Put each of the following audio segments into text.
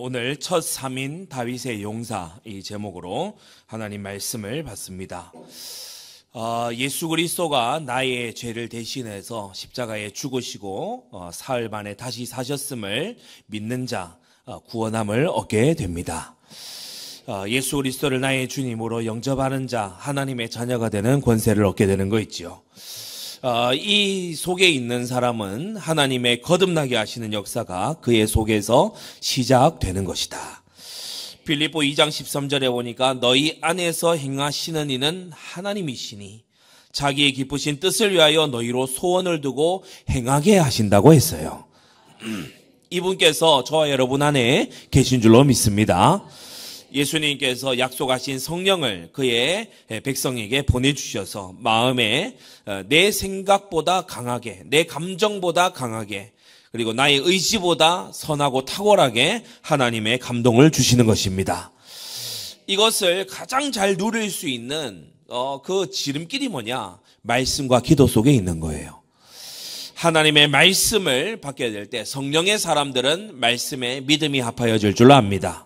오늘 첫 3인 다윗의 용사 이 제목으로 하나님 말씀을 받습니다. 예수 그리스도가 나의 죄를 대신해서 십자가에 죽으시고 사흘 만에 다시 사셨음을 믿는 자 구원함을 얻게 됩니다. 예수 그리스도를 나의 주님으로 영접하는 자 하나님의 자녀가 되는 권세를 얻게 되는 거 있죠. 이 속에 있는 사람은 하나님의 거듭나게 하시는 역사가 그의 속에서 시작되는 것이다. 빌립보 2장 13절에 보니까 너희 안에서 행하시는 이는 하나님이시니 자기의 기쁘신 뜻을 위하여 너희로 소원을 두고 행하게 하신다고 했어요. 이분께서 저와 여러분 안에 계신 줄로 믿습니다. 예수님께서 약속하신 성령을 그의 백성에게 보내주셔서 마음에 내 생각보다 강하게, 내 감정보다 강하게, 그리고 나의 의지보다 선하고 탁월하게 하나님의 감동을 주시는 것입니다. 이것을 가장 잘 누릴 수 있는 그 지름길이 뭐냐? 말씀과 기도 속에 있는 거예요. 하나님의 말씀을 받게 될 때 성령의 사람들은 말씀에 믿음이 합하여질 줄로 압니다.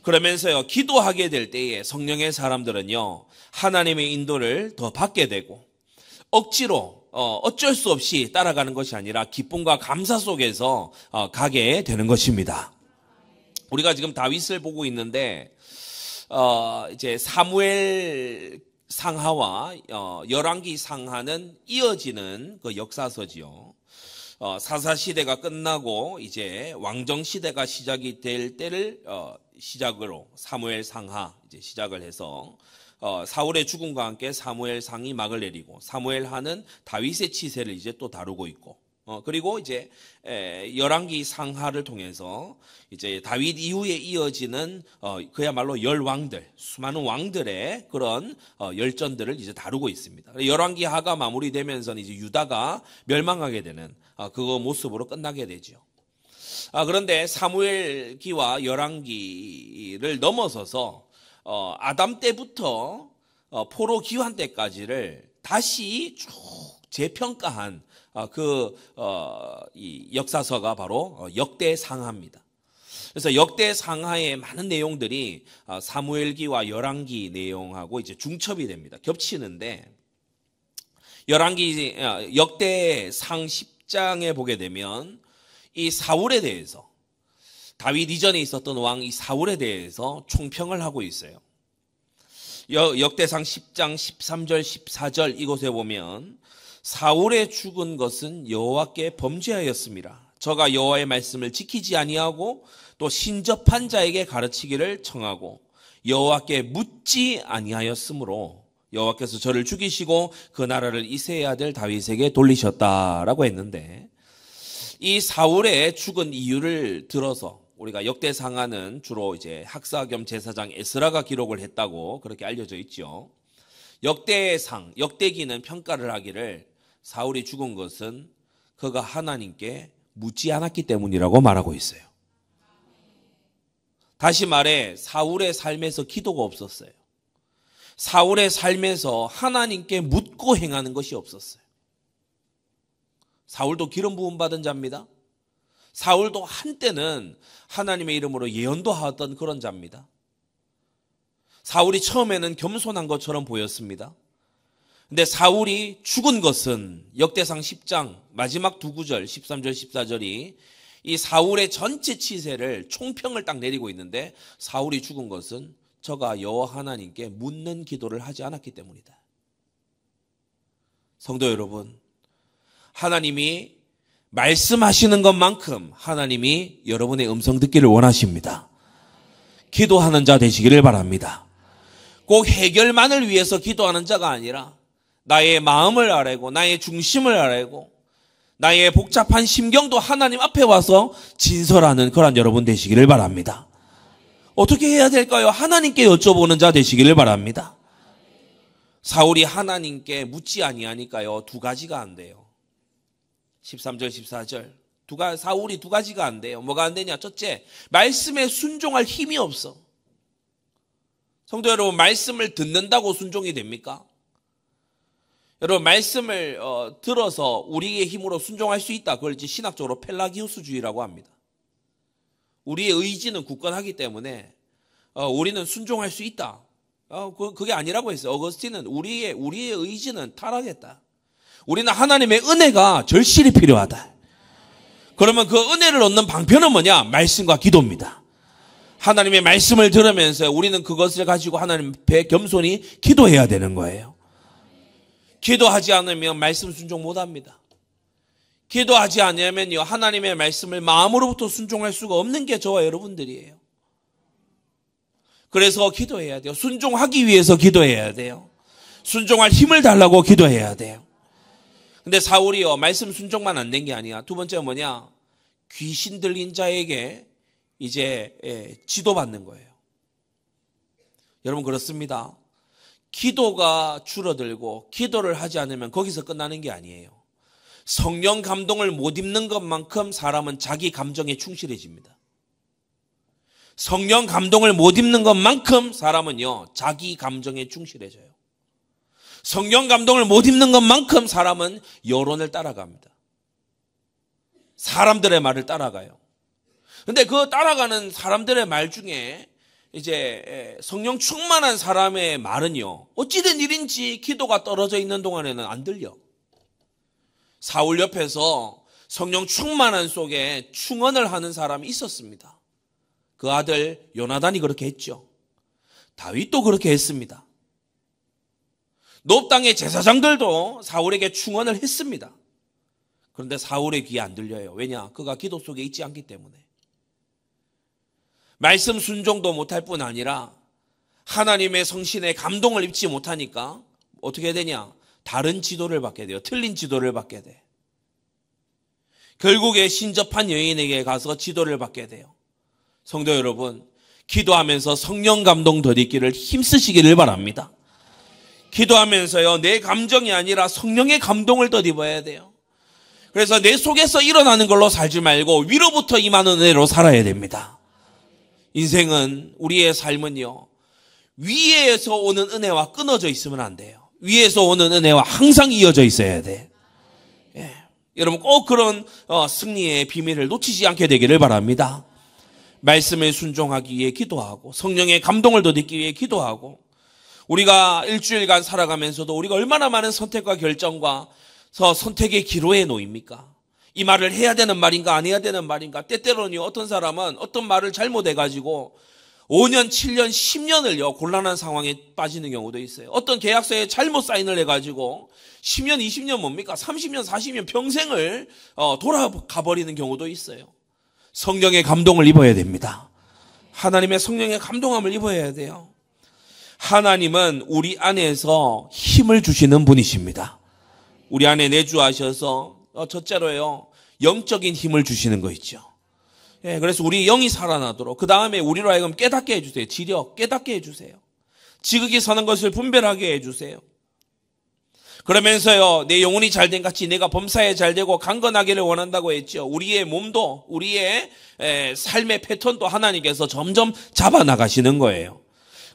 그러면서요, 기도하게 될 때에 성령의 사람들은요, 하나님의 인도를 더 받게 되고, 억지로, 어쩔 수 없이 따라가는 것이 아니라 기쁨과 감사 속에서 가게 되는 것입니다. 우리가 지금 다윗을 보고 있는데, 이제 사무엘 상하와 열왕기 상하는 이어지는 그 역사서지요. 사사시대가 끝나고 이제 왕정시대가 시작이 될 때를 시작으로 사무엘 상하 이제 시작을 해서 사울의 죽음과 함께 사무엘 상이 막을 내리고 사무엘 하는 다윗의 치세를 이제 또 다루고 있고 그리고 이제 열왕기 상하를 통해서 이제 다윗 이후에 이어지는 그야말로 열왕들 수많은 왕들의 그런 열전들을 이제 다루고 있습니다. 열왕기 하가 마무리되면서는 이제 유다가 멸망하게 되는 그거 모습으로 끝나게 되죠. 그런데 사무엘기와 열왕기를 넘어서서 아담 때부터 포로 기환 때까지를 다시 쭉 재평가한 이 역사서가 바로 역대상하입니다. 그래서 역대상하의 많은 내용들이 사무엘기와 열왕기 내용하고 이제 중첩이 됩니다. 겹치는데 역대상 10장에 보게 되면 이 사울에 대해서 다윗 이전에 있었던 왕 이 사울에 대해서 총평을 하고 있어요. 역대상 10장 13절 14절 이곳에 보면 사울의 죽은 것은 여호와께 범죄하였음이라. 저가 여호와의 말씀을 지키지 아니하고 또 신접한 자에게 가르치기를 청하고 여호와께 묻지 아니하였으므로 여호와께서 저를 죽이시고 그 나라를 이새의 아들 다윗에게 돌리셨다라고 했는데 이 사울의 죽은 이유를 들어서 우리가 역대상하는 주로 이제 학사 겸 제사장 에스라가 기록을 했다고 그렇게 알려져 있죠. 역대상, 역대기는 평가를 하기를 사울이 죽은 것은 그가 하나님께 묻지 않았기 때문이라고 말하고 있어요. 다시 말해 사울의 삶에서 기도가 없었어요. 사울의 삶에서 하나님께 묻고 행하는 것이 없었어요. 사울도 기름 부음 받은 자입니다. 사울도 한때는 하나님의 이름으로 예언도 하던 그런 자입니다. 사울이 처음에는 겸손한 것처럼 보였습니다. 근데 사울이 죽은 것은 역대상 10장 마지막 두 구절 13절 14절이 이 사울의 전체 치세를 총평을 딱 내리고 있는데 사울이 죽은 것은 저가 여호와 하나님께 묻는 기도를 하지 않았기 때문이다. 성도 여러분, 하나님이 말씀하시는 것만큼 하나님이 여러분의 음성 듣기를 원하십니다. 기도하는 자 되시기를 바랍니다. 꼭 해결만을 위해서 기도하는 자가 아니라 나의 마음을 아뢰고 나의 중심을 아뢰고 나의 복잡한 심경도 하나님 앞에 와서 진설하는 그런 여러분 되시기를 바랍니다. 어떻게 해야 될까요? 하나님께 여쭤보는 자 되시기를 바랍니다. 사울이 하나님께 묻지 아니하니까요, 두 가지가 안 돼요. 13절 14절 사울이 두 가지가 안 돼요. 뭐가 안 되냐? 첫째, 말씀에 순종할 힘이 없어. 성도 여러분, 말씀을 듣는다고 순종이 됩니까? 여러분, 말씀을 들어서 우리의 힘으로 순종할 수 있다. 그걸 이제 신학적으로 펠라기우스주의라고 합니다. 우리의 의지는 굳건하기 때문에 우리는 순종할 수 있다. 그게 아니라고 했어요. 어거스틴은 우리의 의지는 타락했다. 우리는 하나님의 은혜가 절실히 필요하다. 그러면 그 은혜를 얻는 방편은 뭐냐? 말씀과 기도입니다. 하나님의 말씀을 들으면서 우리는 그것을 가지고 하나님 앞에 겸손히 기도해야 되는 거예요. 기도하지 않으면 말씀 순종 못합니다. 기도하지 않으면요, 하나님의 말씀을 마음으로부터 순종할 수가 없는 게 저와 여러분들이에요. 그래서 기도해야 돼요. 순종하기 위해서 기도해야 돼요. 순종할 힘을 달라고 기도해야 돼요. 근데 사울이요, 말씀 순종만 안 된 게 아니야. 두 번째는 뭐냐? 귀신 들린 자에게 이제 지도받는 거예요. 여러분 그렇습니다. 기도가 줄어들고 기도를 하지 않으면 거기서 끝나는 게 아니에요. 성령 감동을 못 입는 것만큼 사람은 자기 감정에 충실해집니다. 성령 감동을 못 입는 것만큼 사람은요, 자기 감정에 충실해져요. 성령 감동을 못 입는 것만큼 사람은 여론을 따라갑니다. 사람들의 말을 따라가요. 근데 그 따라가는 사람들의 말 중에 이제 성령 충만한 사람의 말은요, 어찌된 일인지 기도가 떨어져 있는 동안에는 안 들려. 사울 옆에서 성령 충만한 속에 충언을 하는 사람이 있었습니다. 그 아들 요나단이 그렇게 했죠. 다윗도 그렇게 했습니다. 놉 땅의 제사장들도 사울에게 충언을 했습니다. 그런데 사울의 귀에 안 들려요. 왜냐? 그가 기도 속에 있지 않기 때문에. 말씀 순종도 못할 뿐 아니라 하나님의 성신의 감동을 입지 못하니까 어떻게 되냐? 다른 지도를 받게 돼요. 틀린 지도를 받게 돼. 결국에 신접한 여인에게 가서 지도를 받게 돼요. 성도 여러분, 기도하면서 성령 감동 덧입기를 힘쓰시기를 바랍니다. 기도하면서요, 내 감정이 아니라 성령의 감동을 덧입어야 돼요. 그래서 내 속에서 일어나는 걸로 살지 말고 위로부터 임하는 은혜로 살아야 됩니다. 인생은, 우리의 삶은요, 위에서 오는 은혜와 끊어져 있으면 안 돼요. 위에서 오는 은혜와 항상 이어져 있어야 돼. 예. 여러분 꼭 그런 승리의 비밀을 놓치지 않게 되기를 바랍니다. 말씀에 순종하기 위해 기도하고 성령의 감동을 덧입기 위해 기도하고, 우리가 일주일간 살아가면서도 우리가 얼마나 많은 선택과 결정과 선택의 기로에 놓입니까? 이 말을 해야 되는 말인가 안 해야 되는 말인가. 때때로는 어떤 사람은 어떤 말을 잘못해가지고 5년, 7년, 10년을요 곤란한 상황에 빠지는 경우도 있어요. 어떤 계약서에 잘못 사인을 해가지고 10년, 20년 뭡니까? 30년, 40년 평생을 돌아가 버리는 경우도 있어요. 성령의 감동을 입어야 됩니다. 하나님의 성령의 감동함을 입어야 돼요. 하나님은 우리 안에서 힘을 주시는 분이십니다. 우리 안에 내주하셔서 첫째로요, 영적인 힘을 주시는 거 있죠. 예, 그래서 우리 영이 살아나도록, 그 다음에 우리로 하여금 깨닫게 해주세요. 지력 깨닫게 해주세요. 지극히 선한 것을 분별하게 해주세요. 그러면서요, 내 영혼이 잘된 같이 내가 범사에 잘되고 강건하기를 원한다고 했죠. 우리의 몸도, 우리의 삶의 패턴도 하나님께서 점점 잡아나가시는 거예요.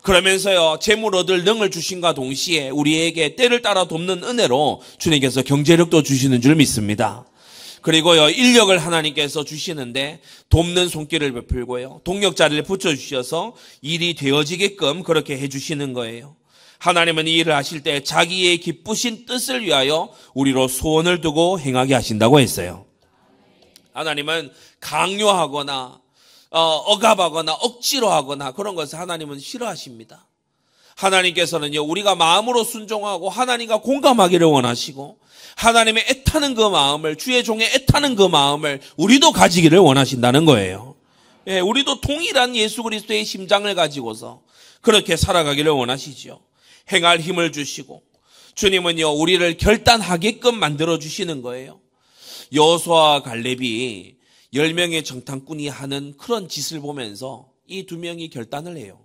그러면서요, 재물 얻을 능을 주신과 동시에 우리에게 때를 따라 돕는 은혜로 주님께서 경제력도 주시는 줄 믿습니다. 그리고요, 인력을 하나님께서 주시는데 돕는 손길을 베풀고요, 동력자를 붙여주셔서 일이 되어지게끔 그렇게 해주시는 거예요. 하나님은 이 일을 하실 때 자기의 기쁘신 뜻을 위하여 우리로 소원을 두고 행하게 하신다고 했어요. 하나님은 강요하거나 억압하거나 억지로 하거나 그런 것을 하나님은 싫어하십니다. 하나님께서는요, 우리가 마음으로 순종하고 하나님과 공감하기를 원하시고, 하나님의 애타는 그 마음을, 주의 종의 애타는 그 마음을 우리도 가지기를 원하신다는 거예요. 예, 우리도 동일한 예수 그리스도의 심장을 가지고서 그렇게 살아가기를 원하시죠. 행할 힘을 주시고, 주님은요, 우리를 결단하게끔 만들어 주시는 거예요. 여호수아와 갈렙이 10명의 정탐꾼이 하는 그런 짓을 보면서 이 두 명이 결단을 해요.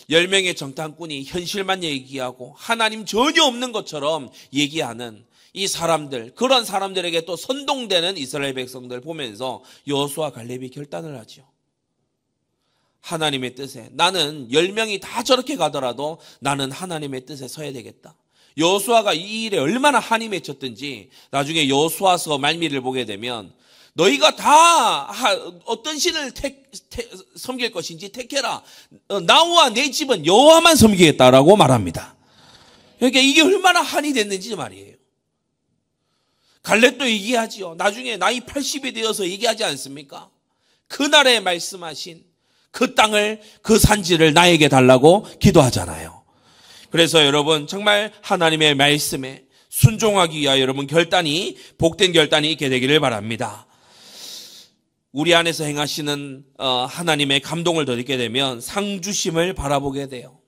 10명의 정탐꾼이 현실만 얘기하고 하나님 전혀 없는 것처럼 얘기하는 이 사람들, 그런 사람들에게 또 선동되는 이스라엘 백성들 보면서 여호수아 갈렙이 결단을 하죠. 하나님의 뜻에, 나는 10명이 다 저렇게 가더라도 나는 하나님의 뜻에 서야 되겠다. 여호수아가 이 일에 얼마나 한이 맺혔든지 나중에 여호수아서 말미를 보게 되면 너희가 다 어떤 신을 섬길 것인지 택해라. 나와 내 집은 여호와만 섬기겠다라고 말합니다. 그러니까 이게 얼마나 한이 됐는지 말이에요. 갈렙도 얘기하지요. 나중에 나이 80이 되어서 얘기하지 않습니까? 그날에 말씀하신 그 땅을, 그 산지를 나에게 달라고 기도하잖아요. 그래서 여러분 정말 하나님의 말씀에 순종하기 위하여 여러분 복된 결단이 있게 되기를 바랍니다. 우리 안에서 행하시는 하나님의 감동을 더 잊게 되면 상주심을 바라보게 돼요.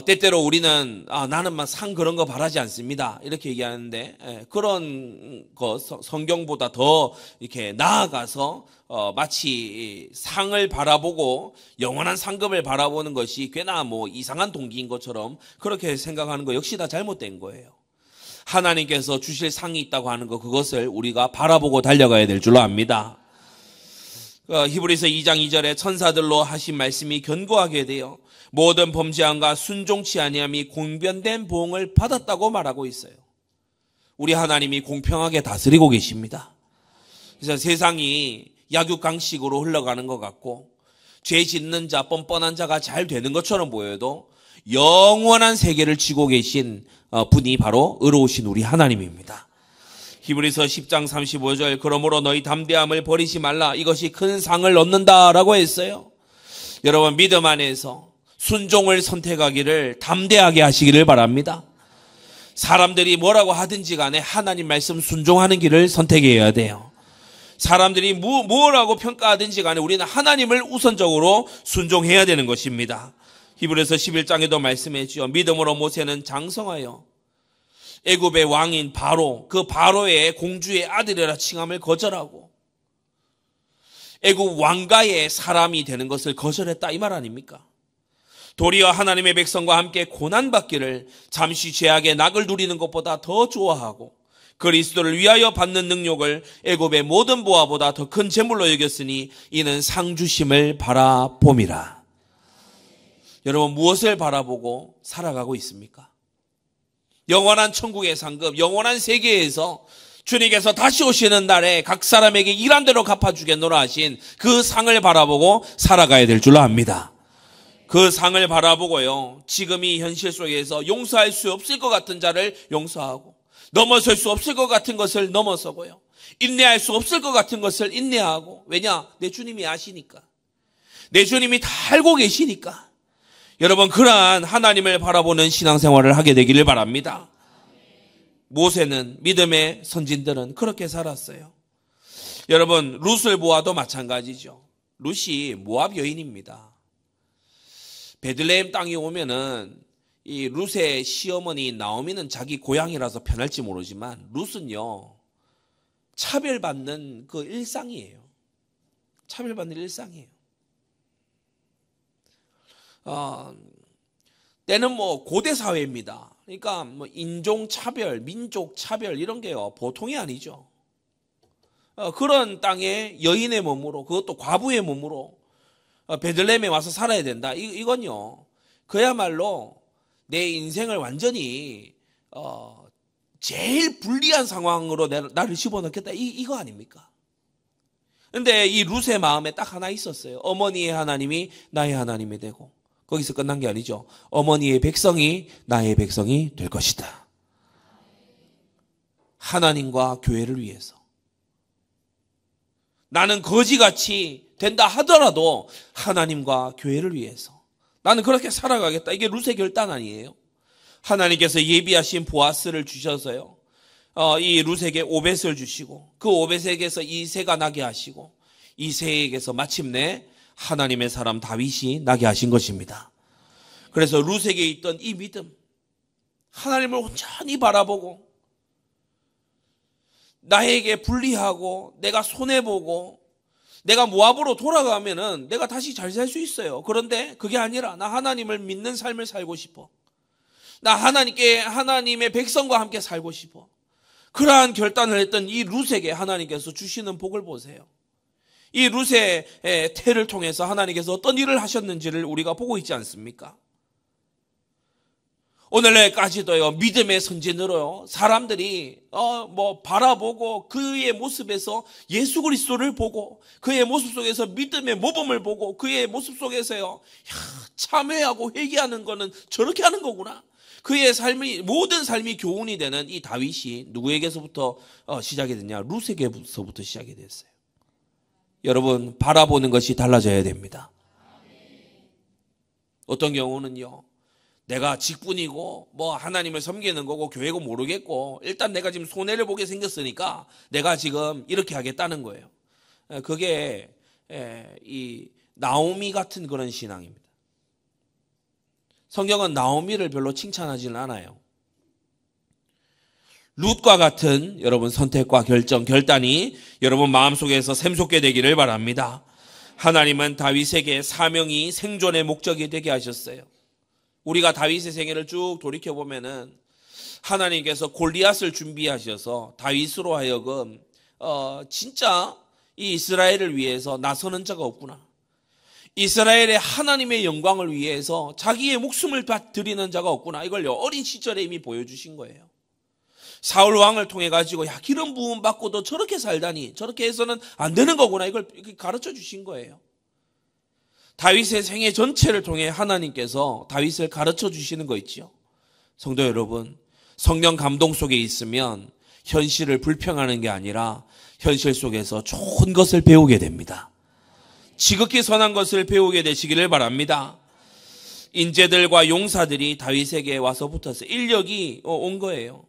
때때로 우리는 나는 막 상 그런 거 바라지 않습니다. 이렇게 얘기하는데 그런 거 성경보다 더 이렇게 나아가서 마치 상을 바라보고 영원한 상급을 바라보는 것이 꽤나 뭐 이상한 동기인 것처럼 그렇게 생각하는 거 역시 다 잘못된 거예요. 하나님께서 주실 상이 있다고 하는 거 그것을 우리가 바라보고 달려가야 될 줄로 압니다. 히브리서 2장 2절에 천사들로 하신 말씀이 견고하게 되어 모든 범죄함과 순종치 아니함이 공변된 보응을 받았다고 말하고 있어요. 우리 하나님이 공평하게 다스리고 계십니다. 그래서 세상이 약육강식으로 흘러가는 것 같고 죄 짓는 자, 뻔뻔한 자가 잘 되는 것처럼 보여도 영원한 세계를 쥐고 계신 분이 바로 의로우신 우리 하나님입니다. 히브리서 10장 35절 그러므로 너희 담대함을 버리지 말라 이것이 큰 상을 얻는다라고 했어요. 여러분 믿음 안에서 순종을 선택하기를 담대하게 하시기를 바랍니다. 사람들이 뭐라고 하든지 간에 하나님 말씀 순종하는 길을 선택해야 돼요. 사람들이 뭐라고 평가하든지 간에 우리는 하나님을 우선적으로 순종해야 되는 것입니다. 히브리서 11장에도 말씀했죠. 믿음으로 모세는 장성하여 애굽의 왕인 바로 그 바로의 공주의 아들이라 칭함을 거절하고 애굽 왕가의 사람이 되는 것을 거절했다 이 말 아닙니까? 도리어 하나님의 백성과 함께 고난받기를 잠시 죄악의 낙을 누리는 것보다 더 좋아하고 그리스도를 위하여 받는 능력을 애굽의 모든 보화보다 더 큰 재물로 여겼으니 이는 상주심을 바라봄이라. 여러분 무엇을 바라보고 살아가고 있습니까? 영원한 천국의 상급, 영원한 세계에서 주님께서 다시 오시는 날에 각 사람에게 일한 대로 갚아주겠노라 하신 그 상을 바라보고 살아가야 될 줄로 압니다. 그 상을 바라보고요. 지금 이 현실 속에서 용서할 수 없을 것 같은 자를 용서하고 넘어설 수 없을 것 같은 것을 넘어서고요. 인내할 수 없을 것 같은 것을 인내하고 왜냐? 내 주님이 아시니까. 내 주님이 다 알고 계시니까. 여러분 그러한 하나님을 바라보는 신앙생활을 하게 되기를 바랍니다. 모세는 믿음의 선진들은 그렇게 살았어요. 여러분 룻을 보아도 마찬가지죠. 룻이 모압 여인입니다. 베들레헴 땅에 오면은 이 룻의 시어머니 나오미는 자기 고향이라서 편할지 모르지만 룻은요 차별받는 그 일상이에요. 차별받는 일상이에요. 때는 뭐 고대 사회입니다. 그러니까 뭐 인종 차별, 민족 차별 이런 게요 보통이 아니죠. 그런 땅에 여인의 몸으로 그것도 과부의 몸으로 베들레헴에 와서 살아야 된다. 이건요 그야말로 내 인생을 완전히 제일 불리한 상황으로 나를 집어넣겠다 이거 아닙니까? 근데 이 룻의 마음에 딱 하나 있었어요. 어머니의 하나님이 나의 하나님이 되고 거기서 끝난 게 아니죠. 어머니의 백성이 나의 백성이 될 것이다. 하나님과 교회를 위해서. 나는 거지같이 된다 하더라도 하나님과 교회를 위해서. 나는 그렇게 살아가겠다. 이게 룻의 결단 아니에요. 하나님께서 예비하신 보아스를 주셔서요. 이 룻에게 오벳을 주시고 그 오벳에게서 이새가 나게 하시고 이새에게서 마침내 하나님의 사람 다윗이 나게 하신 것입니다. 그래서 룻에게 있던 이 믿음, 하나님을 온전히 바라보고 나에게 불리하고 내가 손해보고 내가 모압으로 돌아가면은 내가 다시 잘 살 수 있어요. 그런데 그게 아니라 나 하나님을 믿는 삶을 살고 싶어. 나 하나님의 백성과 함께 살고 싶어. 그러한 결단을 했던 이 룻에게 하나님께서 주시는 복을 보세요. 이 룻의 태를 통해서 하나님께서 어떤 일을 하셨는지를 우리가 보고 있지 않습니까? 오늘날까지도요, 믿음의 선진으로요, 사람들이, 바라보고 그의 모습에서 예수 그리스도를 보고 그의 모습 속에서 믿음의 모범을 보고 그의 모습 속에서요, 참회하고 회개하는 거는 저렇게 하는 거구나. 그의 삶이, 모든 삶이 교훈이 되는 이 다윗이 누구에게서부터 시작이 됐냐? 룻에게서부터 시작이 됐어요. 여러분, 바라보는 것이 달라져야 됩니다. 어떤 경우는요, 내가 직분이고 하나님을 섬기는 거고 교회고 모르겠고 일단 내가 지금 손해를 보게 생겼으니까 내가 지금 이렇게 하겠다는 거예요. 그게 이 나오미 같은 그런 신앙입니다. 성경은 나오미를 별로 칭찬하지는 않아요. 룻과 같은 여러분 선택과 결단이 여러분 마음속에서 샘솟게 되기를 바랍니다. 하나님은 다윗에게 사명이 생존의 목적이 되게 하셨어요. 우리가 다윗의 생애를 쭉 돌이켜보면은 하나님께서 골리앗을 준비하셔서 다윗으로 하여금 진짜 이 이스라엘을 위해서 나서는 자가 없구나. 이스라엘의 하나님의 영광을 위해서 자기의 목숨을 드리는 자가 없구나. 이걸요, 어린 시절에 이미 보여주신 거예요. 사울 왕을 통해 가지고 기름 부음 받고도 저렇게 살다니, 저렇게 해서는 안 되는 거구나. 이걸 가르쳐 주신 거예요. 다윗의 생애 전체를 통해 하나님께서 다윗을 가르쳐 주시는 거 있죠. 성도 여러분, 성령 감동 속에 있으면 현실을 불평하는 게 아니라 현실 속에서 좋은 것을 배우게 됩니다. 지극히 선한 것을 배우게 되시기를 바랍니다. 인재들과 용사들이 다윗에게 와서 붙어서 인력이 온 거예요.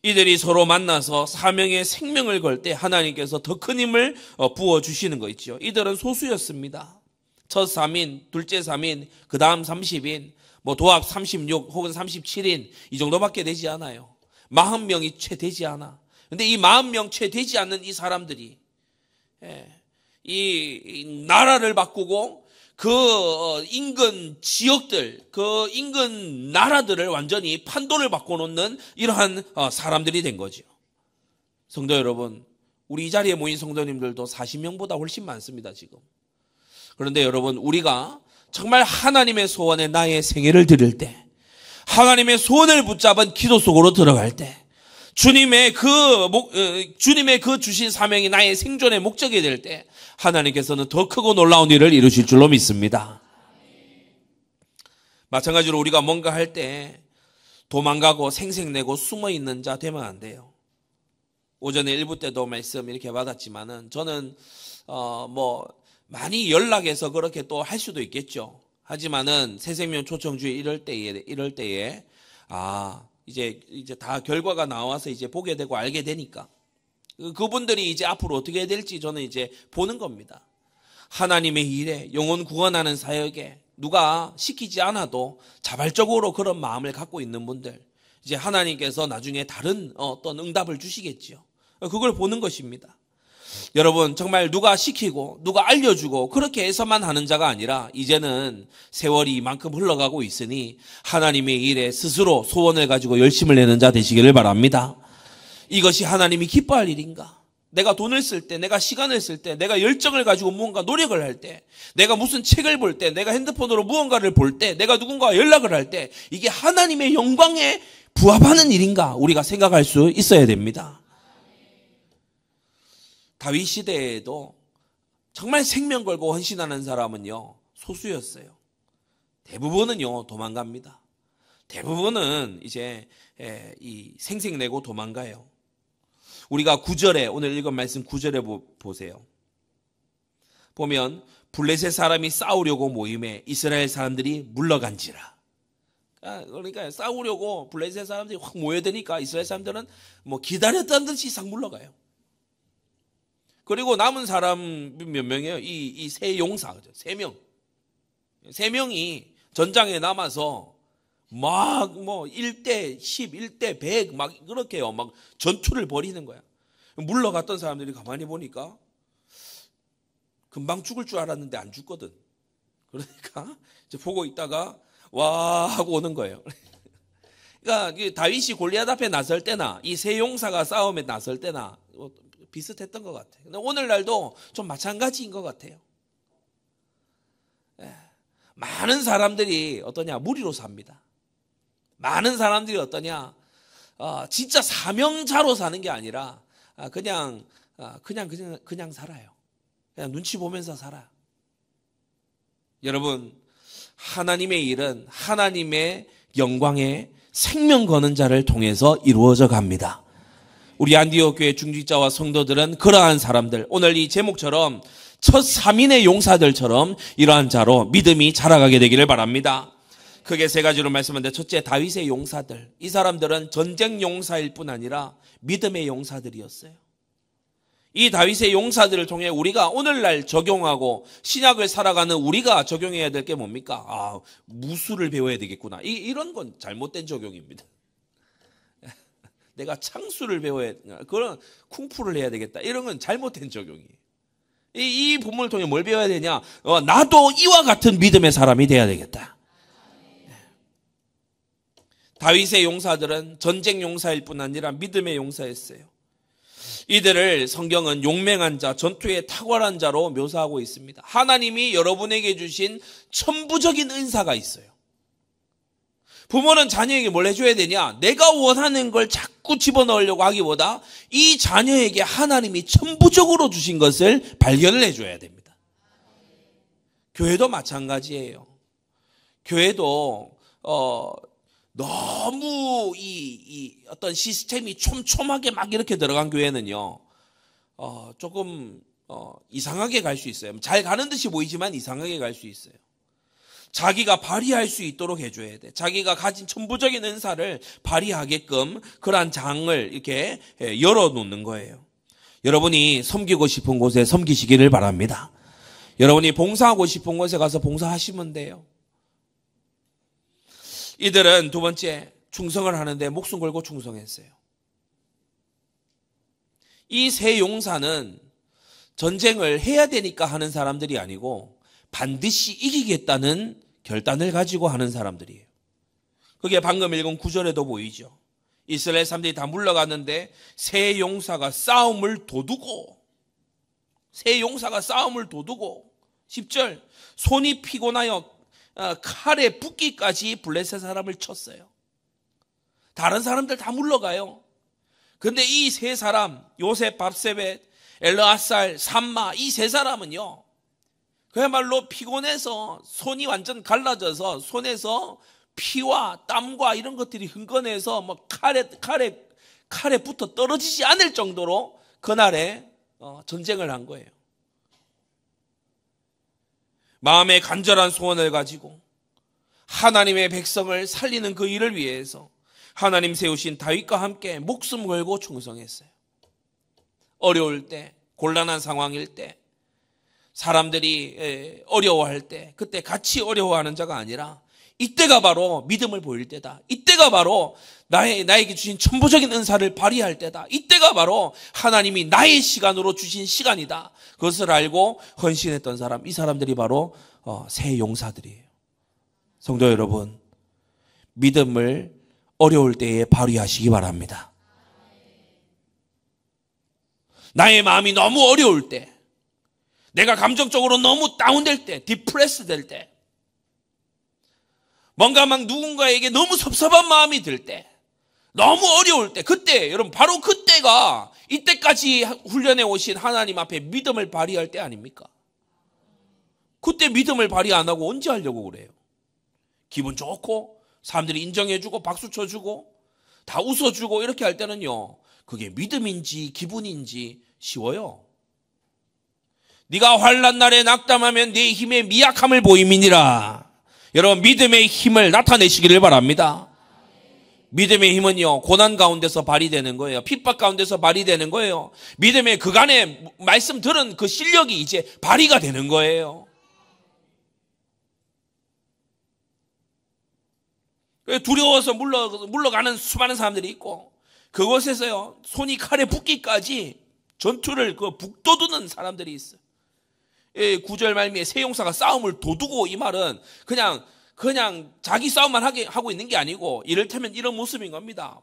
이들이 서로 만나서 사명의 생명을 걸 때 하나님께서 더 큰 힘을 부어주시는 거 있죠. 이들은 소수였습니다. 첫 3인, 둘째 3인, 그 다음 30인, 도합 36 혹은 37인 이 정도밖에 되지 않아요. 40명이 채 되지 않아. 근데 이 40명 채 되지 않는 이 사람들이 이 나라를 바꾸고 그 인근 지역들, 그 인근 나라들을 완전히 판도를 바꿔놓는 이러한 사람들이 된 거죠. 성도 여러분, 우리 이 자리에 모인 성도님들도 40명보다 훨씬 많습니다, 지금. 그런데 여러분, 우리가 정말 하나님의 소원에 나의 생애를 드릴 때, 하나님의 소원을 붙잡은 기도 속으로 들어갈 때, 주님의 그 주신 사명이 나의 생존의 목적이 될 때, 하나님께서는 더 크고 놀라운 일을 이루실 줄로 믿습니다. 마찬가지로 우리가 뭔가 할 때 도망가고 생색내고 숨어있는 자 되면 안 돼요. 오전에 1부 때도 말씀 이렇게 받았지만은 저는 많이 연락해서 그렇게 또 할 수도 있겠죠. 하지만은 새생명 초청주의 이럴 때에 이제 다 결과가 나와서 이제 보게 되고 알게 되니까 그분들이 이제 앞으로 어떻게 해야 될지 저는 이제 보는 겁니다. 하나님의 일에 영혼 구원하는 사역에 누가 시키지 않아도 자발적으로 그런 마음을 갖고 있는 분들, 이제 하나님께서 나중에 다른 어떤 응답을 주시겠지요. 그걸 보는 것입니다. 여러분, 정말 누가 시키고 누가 알려주고 그렇게 해서만 하는 자가 아니라 이제는 세월이 이만큼 흘러가고 있으니 하나님의 일에 스스로 소원을 가지고 열심을 내는 자 되시기를 바랍니다. 이것이 하나님이 기뻐할 일인가? 내가 돈을 쓸 때, 내가 시간을 쓸 때, 내가 열정을 가지고 무언가 노력을 할 때, 내가 무슨 책을 볼 때, 내가 핸드폰으로 무언가를 볼 때, 내가 누군가와 연락을 할 때 이게 하나님의 영광에 부합하는 일인가? 우리가 생각할 수 있어야 됩니다. 다윗 시대에도 정말 생명 걸고 헌신하는 사람은요, 소수였어요. 대부분은요, 도망갑니다. 대부분은 이제 이 생색내고 도망가요. 우리가 9절에, 오늘 읽은 말씀 9절에 보세요. 보면 블레셋 사람이 싸우려고 모임에 이스라엘 사람들이 물러간지라. 그러니까 싸우려고 블레셋 사람들이 확 모여드니까 이스라엘 사람들은 기다렸다는 듯이 싹 물러가요. 그리고 남은 사람 몇 명이에요? 이 세 용사, 그죠? 3명. 3명이 전장에 남아서 막 1대 10, 1대 100 막 그렇게요. 막 전투를 벌이는 거야. 물러갔던 사람들이 가만히 보니까 금방 죽을 줄 알았는데 안 죽거든. 그러니까 이제 보고 있다가 와 하고 오는 거예요. 그러니까 다윗이 골리앗 앞에 나설 때나 이 세 용사가 싸움에 나설 때나 비슷했던 것 같아요. 근데 오늘날도 좀 마찬가지인 것 같아요. 많은 사람들이 어떠냐? 무리로 삽니다. 많은 사람들이 어떠냐? 진짜 사명자로 사는 게 아니라 그냥 살아요. 그냥 눈치 보면서 살아요. 여러분, 하나님의 일은 하나님의 영광에 생명 거는 자를 통해서 이루어져 갑니다. 우리 안디옥 교회 중직자와 성도들은 그러한 사람들, 오늘 이 제목처럼 첫 3인의 용사들처럼 이러한 자로 믿음이 자라가게 되기를 바랍니다. 크게 세 가지로 말씀하는데, 첫째, 다윗의 용사들. 이 사람들은 전쟁 용사일 뿐 아니라 믿음의 용사들이었어요. 이 다윗의 용사들을 통해 우리가 오늘날 적용하고 신약을 살아가는 우리가 적용해야 될 게 뭡니까? 무술을 배워야 되겠구나. 이런 건 잘못된 적용입니다. 내가 창수를 배워야, 그런 쿵푸를 해야 되겠다. 이런 건 잘못된 적용이에요. 이 본문을 통해 뭘 배워야 되냐? 나도 이와 같은 믿음의 사람이 돼야 되겠다. 다윗의 용사들은 전쟁 용사일 뿐 아니라 믿음의 용사였어요. 이들을 성경은 용맹한 자, 전투에 탁월한 자로 묘사하고 있습니다. 하나님이 여러분에게 주신 천부적인 은사가 있어요. 부모는 자녀에게 뭘 해줘야 되냐? 내가 원하는 걸 자꾸 집어넣으려고 하기보다 이 자녀에게 하나님이 천부적으로 주신 것을 발견을 해줘야 됩니다. 교회도 마찬가지예요. 교회도 너무 이 어떤 시스템이 촘촘하게 막 이렇게 들어간 교회는요, 조금 이상하게 갈 수 있어요. 잘 가는 듯이 보이지만 이상하게 갈 수 있어요. 자기가 발휘할 수 있도록 해줘야 돼. 자기가 가진 천부적인 은사를 발휘하게끔 그러한 장을 이렇게 열어놓는 거예요. 여러분이 섬기고 싶은 곳에 섬기시기를 바랍니다. 여러분이 봉사하고 싶은 곳에 가서 봉사하시면 돼요. 이들은 두 번째, 충성을 하는데 목숨 걸고 충성했어요. 이 세 용사는 전쟁을 해야 되니까 하는 사람들이 아니고 반드시 이기겠다는 결단을 가지고 하는 사람들이에요. 그게 방금 읽은 9절에도 보이죠. 이스라엘 사람들이 다 물러갔는데 세 용사가 싸움을 도두고 10절, 손이 피곤하여 칼에 붓기까지 블레셋 사람을 쳤어요. 다른 사람들 다 물러가요. 그런데 이 세 사람, 요셉, 밥세벳, 엘르아살, 삼마, 이 세 사람은요, 그야말로 피곤해서 손이 완전 갈라져서 손에서 피와 땀과 이런 것들이 흥건해서 뭐 칼에 붙어 떨어지지 않을 정도로 그날에 전쟁을 한 거예요. 마음의 간절한 소원을 가지고 하나님의 백성을 살리는 그 일을 위해서 하나님 세우신 다윗과 함께 목숨 걸고 충성했어요. 어려울 때, 곤란한 상황일 때, 사람들이 어려워할 때, 그때 같이 어려워하는 자가 아니라 이때가 바로 믿음을 보일 때다. 이때가 바로 나에게 주신 천부적인 은사를 발휘할 때다. 이때가 바로 하나님이 나의 시간으로 주신 시간이다. 그것을 알고 헌신했던 사람, 이 사람들이 바로 새 용사들이에요. 성도 여러분, 믿음을 어려울 때에 발휘하시기 바랍니다. 나의 마음이 너무 어려울 때, 내가 감정적으로 너무 다운될 때, 디프레스 될 때, 뭔가 막 누군가에게 너무 섭섭한 마음이 들 때, 너무 어려울 때, 그때, 여러분, 바로 그때가 이때까지 훈련해 오신 하나님 앞에 믿음을 발휘할 때 아닙니까? 그때 믿음을 발휘 안 하고 언제 하려고 그래요? 기분 좋고, 사람들이 인정해주고, 박수 쳐주고, 다 웃어주고, 이렇게 할 때는요, 그게 믿음인지 기분인지 쉬워요. 네가 환난 날에 낙담하면 네 힘의 미약함을 보임이니라. 여러분, 믿음의 힘을 나타내시기를 바랍니다. 믿음의 힘은요, 고난 가운데서 발휘되는 거예요. 핍박 가운데서 발휘되는 거예요. 믿음의 그간에 말씀 들은 그 실력이 이제 발휘가 되는 거예요. 두려워서 물러가는 수많은 사람들이 있고, 그곳에서요, 손이 칼에 붓기까지 전투를 북돋우는 사람들이 있어요. 9절 말미에 세 용사가 싸움을 도두고, 이 말은 그냥 자기 싸움만 하고 있는 게 아니고, 이를테면 이런 모습인 겁니다.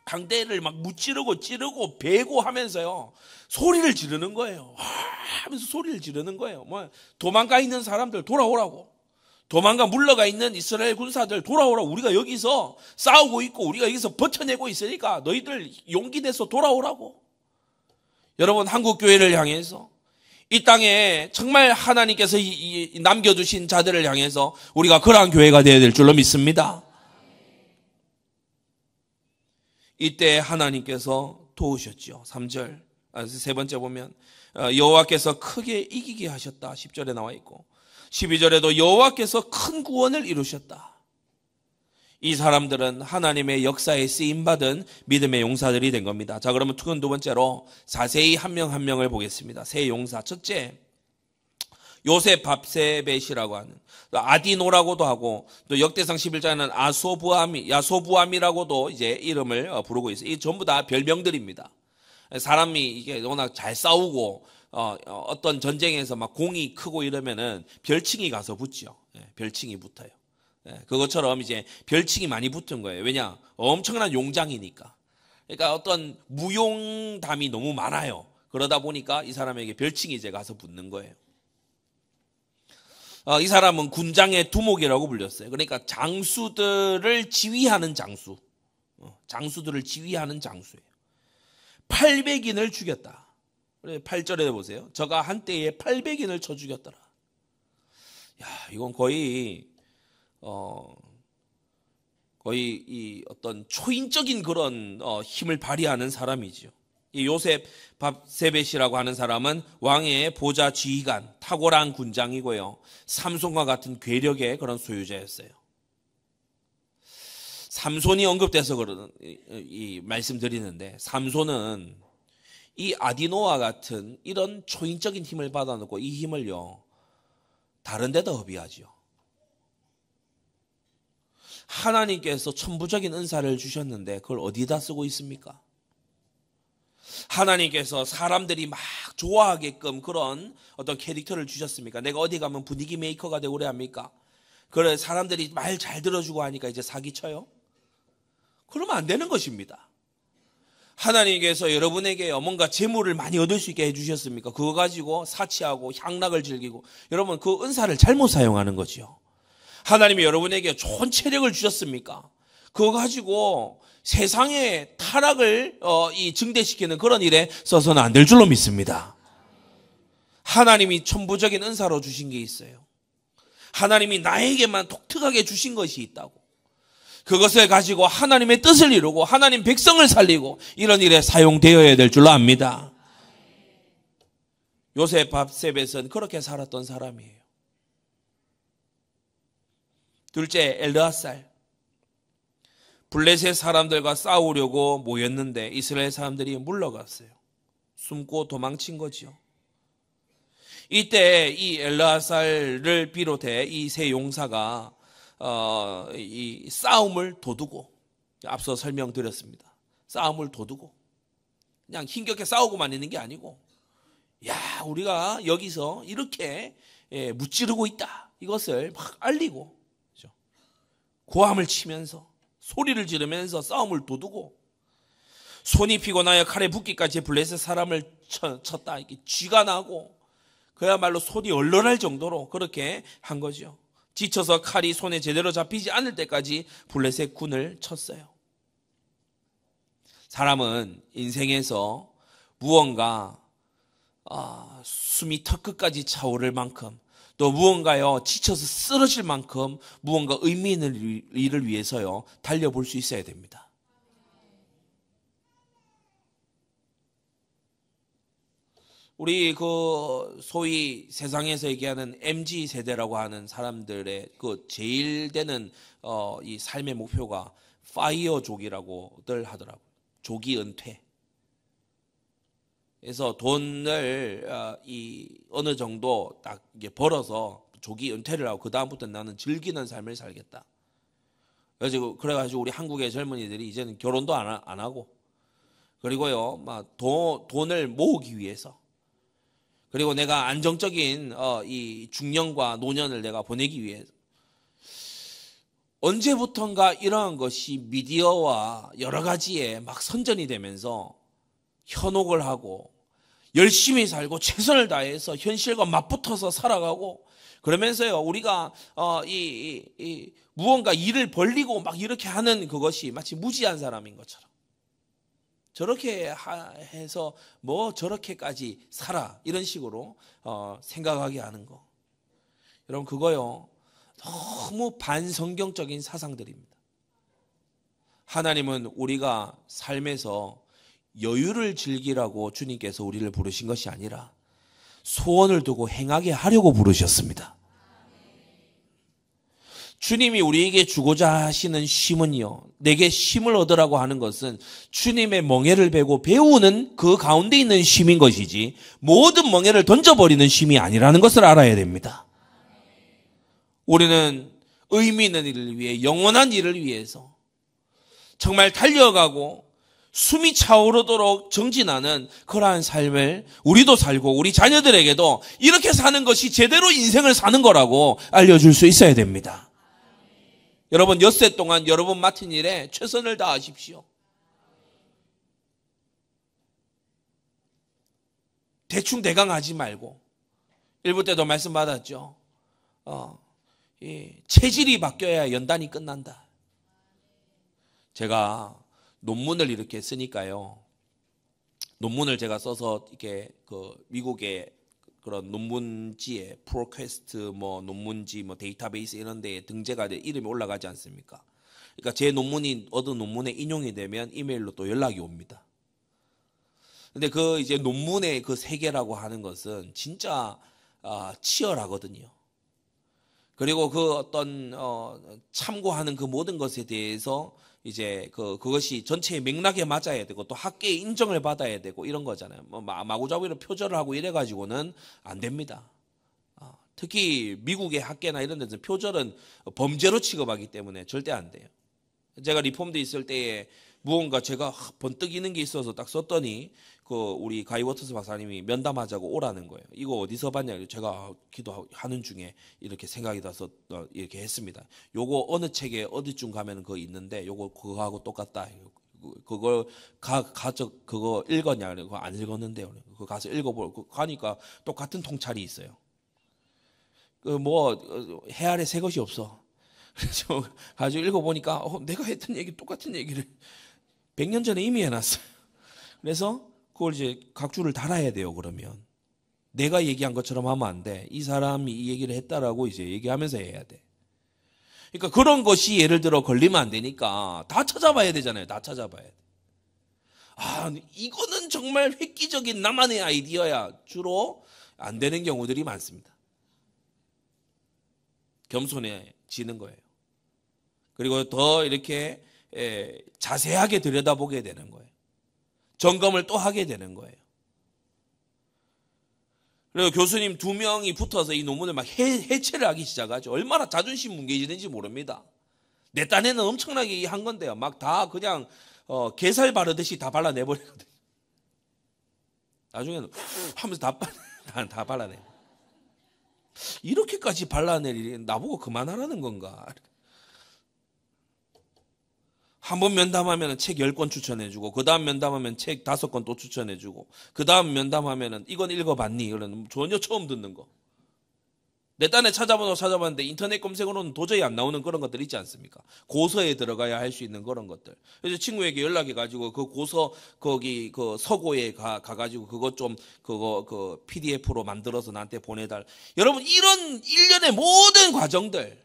강대를 막 무찌르고 찌르고 베고 하면서요, 소리를 지르는 거예요. 하면서 소리를 지르는 거예요. 뭐 도망가 있는 사람들 돌아오라고, 도망가 물러가 있는 이스라엘 군사들 돌아오라. 우리가 여기서 싸우고 있고 우리가 여기서 버텨내고 있으니까 너희들 용기 내서 돌아오라고. 여러분, 한국 교회를 향해서 이 땅에 정말 하나님께서 남겨주신 자들을 향해서 우리가 그러한 교회가 되어야 될 줄로 믿습니다. 이때 하나님께서 도우셨죠. 3절, 세 번째 보면 여호와께서 크게 이기게 하셨다. 10절에 나와 있고 12절에도 여호와께서 큰 구원을 이루셨다. 이 사람들은 하나님의 역사에 쓰임받은 믿음의 용사들이 된 겁니다. 자, 그러면 두 번째로 자세히 한 명 한 명을 보겠습니다. 세 용사. 첫째, 요셉 밥세벳이라고 하는, 아디노라고도 하고, 또 역대상 11장에는 야소부암이라고도 이제 이름을 부르고 있어요. 이 전부 다 별명들입니다. 사람이 이게 워낙 잘 싸우고 어떤 전쟁에서 막 공이 크고 이러면은 별칭이 가서 붙죠. 별칭이 붙어요. 그것처럼 이제 별칭이 많이 붙은 거예요. 왜냐? 엄청난 용장이니까. 그러니까 어떤 무용담이 너무 많아요. 그러다 보니까 이 사람에게 별칭이 이제 가서 붙는 거예요. 이 사람은 군장의 두목이라고 불렸어요. 그러니까 장수들을 지휘하는 장수. 장수들을 지휘하는 장수예요. 800인을 죽였다. 8절에 보세요. 저가 한때에 800인을 쳐 죽였더라. 야, 이건 거의 이 어떤 초인적인 그런 힘을 발휘하는 사람이죠. 이 요셉 밥세벳이라고 하는 사람은 왕의 보좌 지휘관, 탁월한 군장이고요. 삼손과 같은 괴력의 그런 소유자였어요. 삼손이 언급돼서 이 말씀드리는데, 삼손은 이 아디노와 같은 이런 초인적인 힘을 받아놓고 이 힘을요, 다른 데다 허비하죠. 하나님께서 천부적인 은사를 주셨는데 그걸 어디다 쓰고 있습니까? 하나님께서 사람들이 막 좋아하게끔 그런 어떤 캐릭터를 주셨습니까? 내가 어디 가면 분위기 메이커가 되고 그래 합니까? 그래, 사람들이 말 잘 들어주고 하니까 이제 사기쳐요? 그러면 안 되는 것입니다. 하나님께서 여러분에게 뭔가 재물을 많이 얻을 수 있게 해주셨습니까? 그거 가지고 사치하고 향락을 즐기고, 여러분 그 은사를 잘못 사용하는 거죠. 하나님이 여러분에게 좋은 체력을 주셨습니까? 그거 가지고 세상의 타락을 증대시키는 그런 일에 써서는 안 될 줄로 믿습니다. 하나님이 천부적인 은사로 주신 게 있어요. 하나님이 나에게만 독특하게 주신 것이 있다고. 그것을 가지고 하나님의 뜻을 이루고 하나님 백성을 살리고 이런 일에 사용되어야 될 줄로 압니다. 요셉 밥세벳은 그렇게 살았던 사람이에요. 둘째, 엘르아살. 블레셋 사람들과 싸우려고 모였는데 이스라엘 사람들이 물러갔어요. 숨고 도망친 거죠. 이때 이 엘르아살을 비롯해 이 세 용사가 이 싸움을 도두고, 앞서 설명드렸습니다. 싸움을 도두고 그냥 힘겹게 싸우고만 있는 게 아니고, 야, 우리가 여기서 이렇게 무찌르고 있다, 이것을 막 알리고, 그렇죠? 고함을 치면서 소리를 지르면서 싸움을 도두고, 손이 피곤하여 칼에 붓기까지 블레셋 사람을 쳤다, 이게 쥐가 나고 그야말로 손이 얼얼할 정도로 그렇게 한 거죠. 지쳐서 칼이 손에 제대로 잡히지 않을 때까지 블레셋 군을 쳤어요. 사람은 인생에서 무언가 숨이 턱끝까지 차오를 만큼, 또 무언가요 지쳐서 쓰러질 만큼 무언가 의미 있는 일을 위해서요 달려볼 수 있어야 됩니다. 우리 그 소위 세상에서 얘기하는 MZ 세대라고 하는 사람들의 그 제일 되는 이 삶의 목표가 파이어족이라고들 하더라고요. 조기 은퇴. 그래서 돈을 어느 정도 딱 이게 벌어서 조기 은퇴를 하고 그 다음부터 나는 즐기는 삶을 살겠다. 그래가지고 우리 한국의 젊은이들이 이제는 결혼도 안 하고, 그리고요 막 돈을 모으기 위해서, 그리고 내가 안정적인 이 중년과 노년을 내가 보내기 위해서, 언제부턴가 이러한 것이 미디어와 여러 가지에 막 선전이 되면서 현혹을 하고 열심히 살고 최선을 다해서 현실과 맞붙어서 살아가고, 그러면서요, 우리가 무언가 일을 벌리고 막 이렇게 하는 그것이 마치 무지한 사람인 것처럼, 저렇게 해서 뭐 저렇게까지 살아, 이런 식으로 생각하게 하는 거. 여러분, 그거요, 너무 반성경적인 사상들입니다. 하나님은 우리가 삶에서 여유를 즐기라고 주님께서 우리를 부르신 것이 아니라 소원을 두고 행하게 하려고 부르셨습니다. 주님이 우리에게 주고자 하시는 쉼은요, 내게 쉼을 얻으라고 하는 것은 주님의 멍에를 베고 배우는 그 가운데 있는 쉼인 것이지 모든 멍에를 던져버리는 쉼이 아니라는 것을 알아야 됩니다. 우리는 의미 있는 일을 위해, 영원한 일을 위해서 정말 달려가고 숨이 차오르도록 정진하는 그러한 삶을 우리도 살고 우리 자녀들에게도 이렇게 사는 것이 제대로 인생을 사는 거라고 알려줄 수 있어야 됩니다. 여러분, 엿새 동안 여러분 맡은 일에 최선을 다하십시오. 대충 대강 하지 말고, 일부 때도 말씀 받았죠. 체질이 바뀌어야 연단이 끝난다. 제가 논문을 이렇게 쓰니까요, 논문을 제가 써서 이렇게 미국의 그런 논문지에 프로퀘스트 논문지 데이터베이스 이런 데에 등재가 돼 이름이 올라가지 않습니까? 그러니까 제 논문이 얻은 논문에 인용이 되면 이메일로 또 연락이 옵니다. 근데 이제 논문의 그 세계라고 하는 것은 진짜 치열하거든요. 그리고 어떤 참고하는 그 모든 것에 대해서 이제 그것이 전체의 맥락에 맞아야 되고 또 학계의 인정을 받아야 되고 이런 거잖아요. 마구잡이로 표절을 하고 이래 가지고는 안 됩니다. 특히 미국의 학계나 이런 데서 표절은 범죄로 취급하기 때문에 절대 안 돼요. 제가 리폼드 있을 때에 무언가 제가 번뜩이는 게 있어서 딱 썼더니 우리 가이 워터스 박사님이 면담하자고 오라는 거예요. 이거 어디서 봤냐? 제가 기도하는 중에 이렇게 생각이 나서 이렇게 했습니다. 요거 어느 책에 어디쯤 가면 그거 있는데 그거하고 똑같다. 그거 그거 읽었냐? 그거 안 읽었는데요. 그거 가서 읽어보고 가니까 똑같은 통찰이 있어요. 해 아래 새 것이 없어. 그래서 가지고 읽어보니까 내가 했던 얘기 똑같은 얘기를 100년 전에 이미 해놨어요. 그래서 그걸 이제 각주를 달아야 돼요. 그러면 내가 얘기한 것처럼 하면 안 돼. 이 사람이 이 얘기를 했다라고 이제 얘기하면서 해야 돼. 그러니까 그런 것이 예를 들어 걸리면 안 되니까 다 찾아봐야 되잖아요. 다 찾아봐야 돼. 이거는 정말 획기적인 나만의 아이디어야. 주로 안 되는 경우들이 많습니다. 겸손해지는 거예요. 그리고 더 이렇게 자세하게 들여다보게 되는 거예요. 점검을 또 하게 되는 거예요. 그리고 교수님 2명이 붙어서 이 논문을 막 해체를 하기 시작하죠. 얼마나 자존심 뭉개지는지 모릅니다. 내 딴에는 엄청나게 한 건데요. 막 다 그냥 게살 바르듯이 다 발라내버리거든요. 나중에는 하면서 다 발라내. 이렇게까지 발라낼 일이 나보고 그만하라는 건가? 한 번 면담하면 책 10권 추천해주고, 그 다음 면담하면 책 5권 또 추천해주고, 그 다음 면담하면 이건 읽어봤니? 이러는 전혀 처음 듣는 거. 내 딴에 찾아봤는데 인터넷 검색으로는 도저히 안 나오는 그런 것들 있지 않습니까? 고서에 들어가야 할 수 있는 그런 것들. 그래서 친구에게 연락해가지고 그 고서 거기 서고에 가가지고 그것 좀 PDF로 만들어서 나한테 보내달. 여러분, 이런 일련의 모든 과정들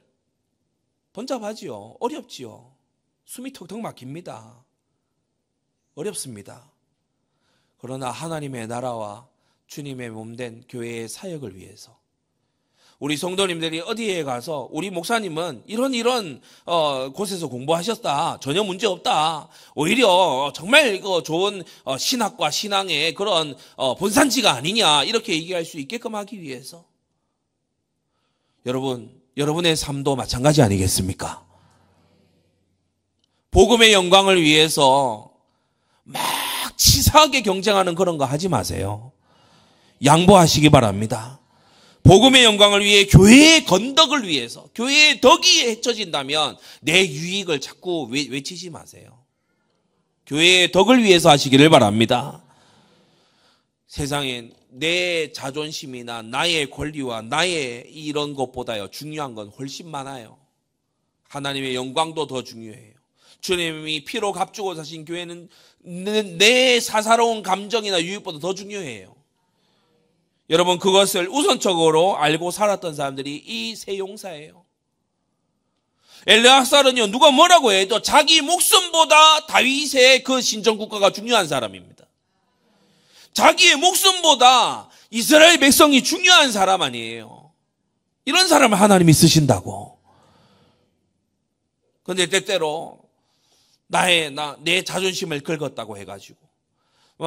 번잡하지요. 어렵지요. 숨이 턱턱 막힙니다. 어렵습니다. 그러나 하나님의 나라와 주님의 몸된 교회의 사역을 위해서 우리 성도님들이 어디에 가서 우리 목사님은 이런 곳에서 공부하셨다. 전혀 문제 없다. 오히려 정말 이거 좋은 신학과 신앙의 그런 본산지가 아니냐. 이렇게 얘기할 수 있게끔 하기 위해서 여러분의 삶도 마찬가지 아니겠습니까? 복음의 영광을 위해서 막 치사하게 경쟁하는 그런 거 하지 마세요. 양보하시기 바랍니다. 복음의 영광을 위해 교회의 건덕을 위해서 교회의 덕이 헤쳐진다면 내 유익을 자꾸 외치지 마세요. 교회의 덕을 위해서 하시기를 바랍니다. 세상엔 내 자존심이나 나의 권리와 나의 이런 것보다요 중요한 건 훨씬 많아요. 하나님의 영광도 더 중요해요. 주님이 피로 값주고 사신 교회는 내 사사로운 감정이나 유익보다 더 중요해요. 여러분, 그것을 우선적으로 알고 살았던 사람들이 이 세 용사예요. 엘르아살은요, 누가 뭐라고 해도 자기 목숨보다 다윗의 그 신정국가가 중요한 사람입니다. 자기의 목숨보다 이스라엘 백성이 중요한 사람 아니에요. 이런 사람을 하나님이 쓰신다고. 그런데 때때로 내 자존심을 긁었다고 해가지고,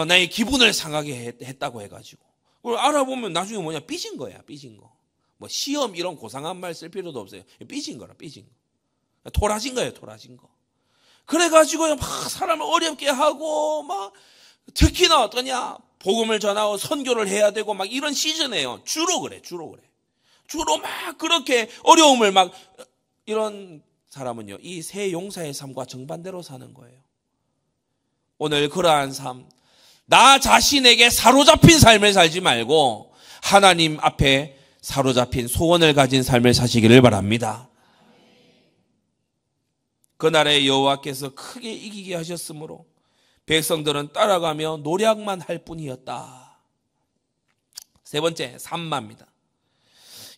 나의 기분을 상하게 했다고 해가지고, 그걸 알아보면 나중에 뭐냐, 삐진 거야, 삐진 거. 뭐 시험 이런 고상한 말 쓸 필요도 없어요. 삐진 거라, 삐진 거. 토라진 거예요, 토라진 거. 그래가지고 막 사람을 어렵게 하고, 막 특히나 어떠냐, 복음을 전하고 선교를 해야 되고 막 이런 시즌이에요. 주로 그래. 주로 막 그렇게 어려움을 막, 이런 사람은요, 이 세 용사의 삶과 정반대로 사는 거예요. 오늘 그러한 삶, 나 자신에게 사로잡힌 삶을 살지 말고 하나님 앞에 사로잡힌 소원을 가진 삶을 사시기를 바랍니다. 그날에 여호와께서 크게 이기게 하셨으므로 백성들은 따라가며 노략만 할 뿐이었다. 세 번째, 산마입니다.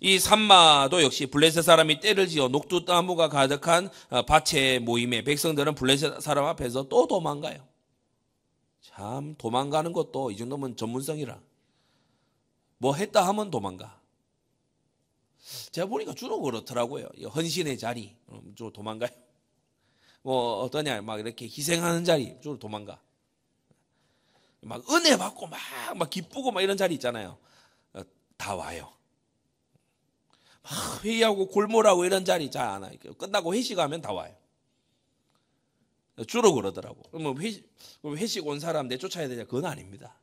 이 산마도 역시 블레셋 사람이 때를 지어 녹두나무가 가득한 밭에 모임에 백성들은 블레셋 사람 앞에서 또 도망가요. 참, 도망가는 것도 이 정도면 전문성이라. 뭐 했다 하면 도망가. 제가 보니까 주로 그렇더라고요. 헌신의 자리, 주로 도망가요. 뭐 어떠냐, 막 이렇게 희생하는 자리, 주로 도망가. 막 은혜 받고 막 기쁘고 막 이런 자리 있잖아요. 다 와요. 막 회의하고 골몰하고 이런 자리 잘 안 와요. 끝나고 회식하면 다 와요. 주로 그러더라고. 그러면 회식 온 사람 내쫓아야 되냐? 그건 아닙니다.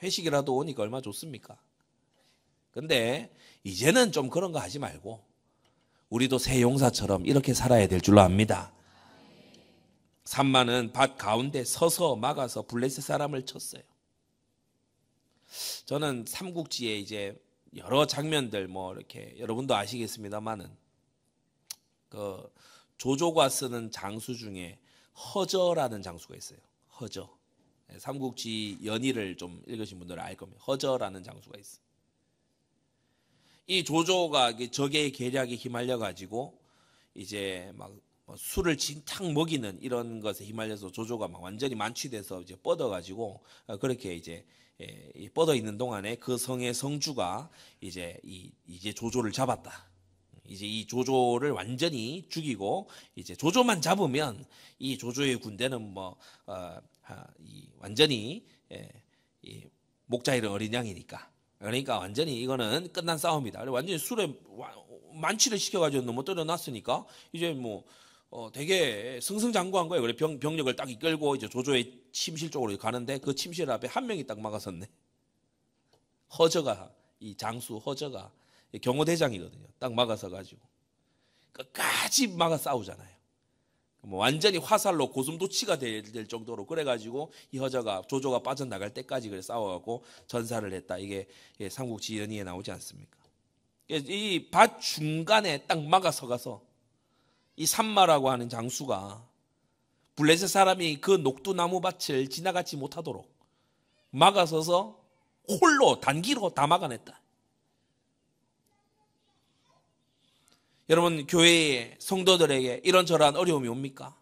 회식이라도 오니까 얼마나 좋습니까? 근데 이제는 좀 그런 거 하지 말고 우리도 새 용사처럼 이렇게 살아야 될 줄로 압니다. 산마는 밭 가운데 서서 막아서 블레셋 사람을 쳤어요. 저는 삼국지에 이제 여러 장면들 뭐 이렇게 여러분도 아시겠습니다만은 그 조조가 쓰는 장수 중에 허저라는 장수가 있어요. 허저. 삼국지 연의를 좀 읽으신 분들은 알 겁니다. 허저라는 장수가 있어요. 이 조조가 적의 계략에 휘말려 가지고 이제 막 술을 진탕 먹이는 이런 것에 휘말려서 조조가 막 완전히 만취돼서 이제 뻗어 가지고 그렇게 이제 뻗어 있는 동안에 그 성의 성주가 이제 조조를 잡았다. 이제 이 조조를 완전히 죽이고 이제 조조만 잡으면 이 조조의 군대는 완전히 목자 잃은 어린 양이니까. 그러니까 완전히 이거는 끝난 싸움이다. 완전히 술에 만취를 시켜가지고 넘어뜨려 놨으니까 이제 되게 승승장구한 거예요. 그래 병력을 딱 이끌고 이제 조조의 침실 쪽으로 가는데 그 침실 앞에 한 명이 딱 막아섰네. 허저가, 이 장수 허저가 경호대장이거든요. 딱 막아서 가지고 끝까지 막아 싸우잖아요. 완전히 화살로 고슴도치가 될 정도로 그래가지고 이 조조가 빠져나갈 때까지 그래 싸워갖고 전사를 했다. 이게 삼국지 연의에 나오지 않습니까? 이 밭 중간에 딱 막아서가서 이 산마라고 하는 장수가 블레셋 사람이 그 녹두나무 밭을 지나가지 못하도록 막아서서 홀로 단기로 다 막아냈다. 여러분, 교회의 성도들에게 이런저런 어려움이 옵니까?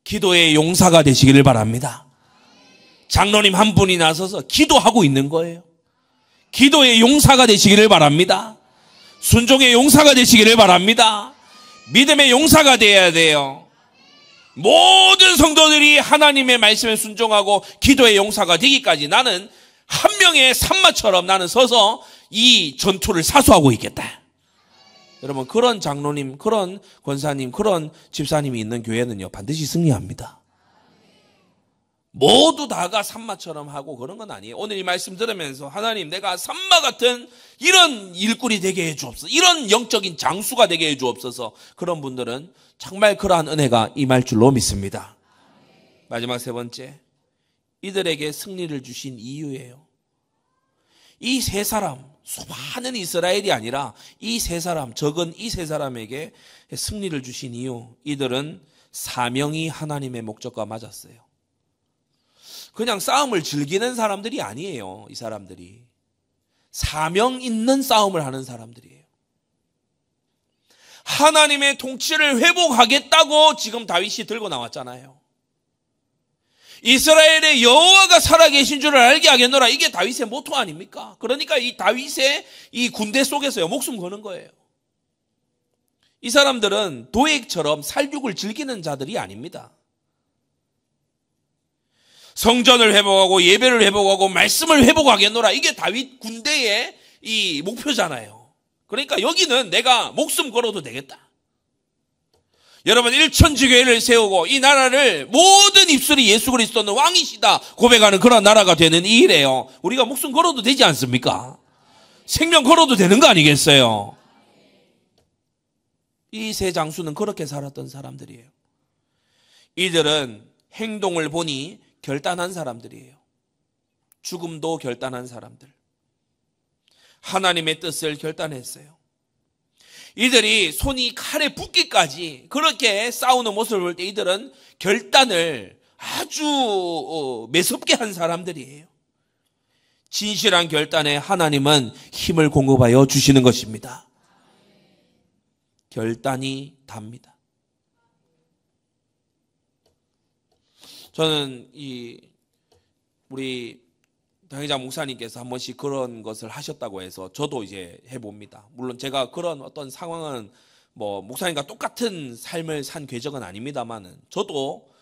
기도의 용사가 되시기를 바랍니다. 장로님 한 분이 나서서 기도하고 있는 거예요. 기도의 용사가 되시기를 바랍니다. 순종의 용사가 되시기를 바랍니다. 믿음의 용사가 되어야 돼요. 모든 성도들이 하나님의 말씀에 순종하고 기도의 용사가 되기까지 나는 한 명의 산마처럼 나는 서서 이 전투를 사수하고 있겠다. 여러분, 그런 장로님, 그런 권사님, 그런 집사님이 있는 교회는요 반드시 승리합니다. 모두 다가 산마처럼 하고 그런 건 아니에요. 오늘 이 말씀 들으면서 하나님, 내가 산마 같은 이런 일꾼이 되게 해주옵소서, 이런 영적인 장수가 되게 해주옵소서. 그런 분들은 정말 그러한 은혜가 임할 줄로 믿습니다. 마지막 세 번째, 이들에게 승리를 주신 이유예요. 이 세 사람, 수많은 이스라엘이 아니라 이 세 사람, 적은 이 세 사람에게 승리를 주신 이유, 이들은 사명이 하나님의 목적과 맞았어요. 그냥 싸움을 즐기는 사람들이 아니에요. 이 사람들이 사명 있는 싸움을 하는 사람들이에요. 하나님의 통치를 회복하겠다고 지금 다윗이 들고 나왔잖아요. 이스라엘의 여호와가 살아계신 줄을 알게 하겠노라. 이게 다윗의 모토 아닙니까? 그러니까 이 다윗의 이 군대 속에서요, 목숨 거는 거예요. 이 사람들은 도액처럼 살육을 즐기는 자들이 아닙니다. 성전을 회복하고 예배를 회복하고 말씀을 회복하겠노라. 이게 다윗 군대의 이 목표잖아요. 그러니까 여기는 내가 목숨 걸어도 되겠다. 여러분, 일천지교회를 세우고 이 나라를 모든 입술이 예수 그리스도는 왕이시다 고백하는 그런 나라가 되는 이 일에요, 우리가 목숨 걸어도 되지 않습니까? 생명 걸어도 되는 거 아니겠어요? 이 세 장수는 그렇게 살았던 사람들이에요. 이들은 행동을 보니 결단한 사람들이에요. 죽음도 결단한 사람들. 하나님의 뜻을 결단했어요. 이들이 손이 칼에 붓기까지 그렇게 싸우는 모습을 볼 때 이들은 결단을 아주 매섭게 한 사람들이에요. 진실한 결단에 하나님은 힘을 공급하여 주시는 것입니다. 결단이 답니다. 저는 우리 당회장 목사님께서 한 번씩 그런 것을 하셨다고 해서 저도 이제 해봅니다. 물론 제가 그런 어떤 상황은 뭐 목사님과 똑같은 삶을 산 궤적은 아닙니다만은 저도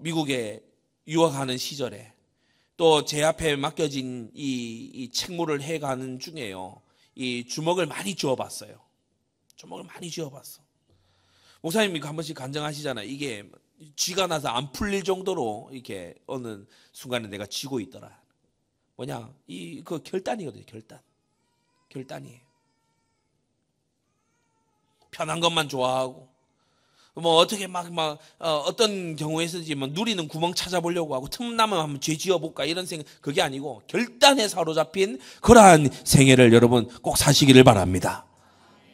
미국에 유학하는 시절에 또 제 앞에 맡겨진 이 책무를 해가는 중에요, 이 주먹을 많이 쥐어봤어요. 주먹을 많이 쥐어봤어. 목사님이 한 번씩 간증하시잖아요. 이게 쥐가 나서 안 풀릴 정도로 이렇게 어느 순간에 내가 쥐고 있더라. 뭐냐? 그 결단이거든요. 결단이에요. 편한 것만 좋아하고, 뭐 어떻게 어떤 경우에서든지 막 누리는 구멍 찾아보려고 하고, 틈나면 한번 죄 지어볼까 이런 생각, 그게 아니고 결단에 사로잡힌 그러한 생애를 여러분 꼭 사시기를 바랍니다.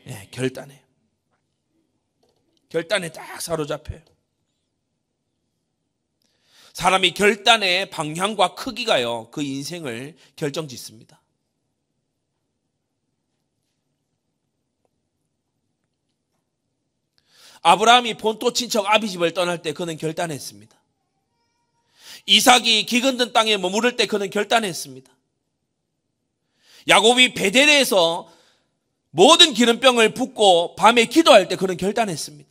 예, 결단에 딱 사로잡혀요. 사람이 결단의 방향과 크기가요, 그 인생을 결정짓습니다. 아브라함이 본토 친척 아비집을 떠날 때 그는 결단했습니다. 이삭이 기근든 땅에 머무를 때 그는 결단했습니다. 야곱이 베델에서 모든 기름병을 붓고 밤에 기도할 때 그는 결단했습니다.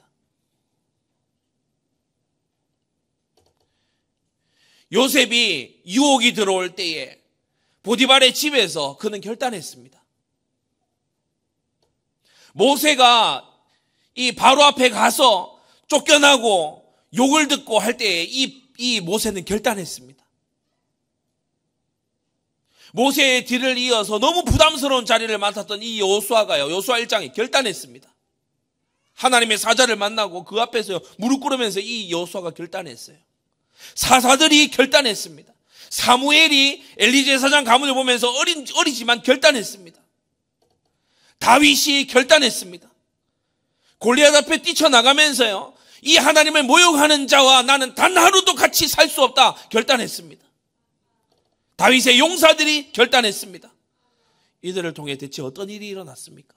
요셉이 유혹이 들어올 때에 보디발의 집에서 그는 결단했습니다. 모세가 이 바로 앞에 가서 쫓겨나고 욕을 듣고 할 때에 이 모세는 결단했습니다. 모세의 뒤를 이어서 너무 부담스러운 자리를 맡았던 이 여호수아가요, 여호수아 1장에 결단했습니다. 하나님의 사자를 만나고 그 앞에서 무릎 꿇으면서 이 여호수아가 결단했어요. 사사들이 결단했습니다. 사무엘이 엘리 제사장 가문을 보면서 어리지만 결단했습니다. 다윗이 결단했습니다. 골리앗 앞에 뛰쳐나가면서요, 이 하나님을 모욕하는 자와 나는 단 하루도 같이 살 수 없다 결단했습니다. 다윗의 용사들이 결단했습니다. 이들을 통해 대체 어떤 일이 일어났습니까?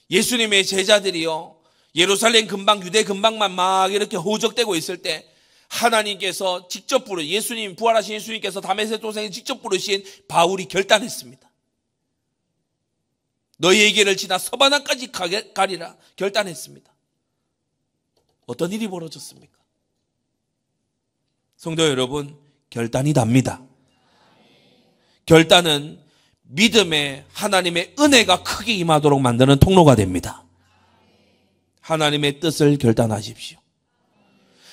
예수님의 제자들이요, 예루살렘 근방, 유대 근방만 막 이렇게 호적되고 있을 때 하나님께서 직접 예수님, 부활하신 예수님께서 다메섹 도상에 직접 부르신 바울이 결단했습니다. 너희의 길을 지나 서바나까지 가리라 결단했습니다. 어떤 일이 벌어졌습니까? 성도 여러분, 결단이 답니다. 결단은 믿음의 하나님의 은혜가 크게 임하도록 만드는 통로가 됩니다. 하나님의 뜻을 결단하십시오.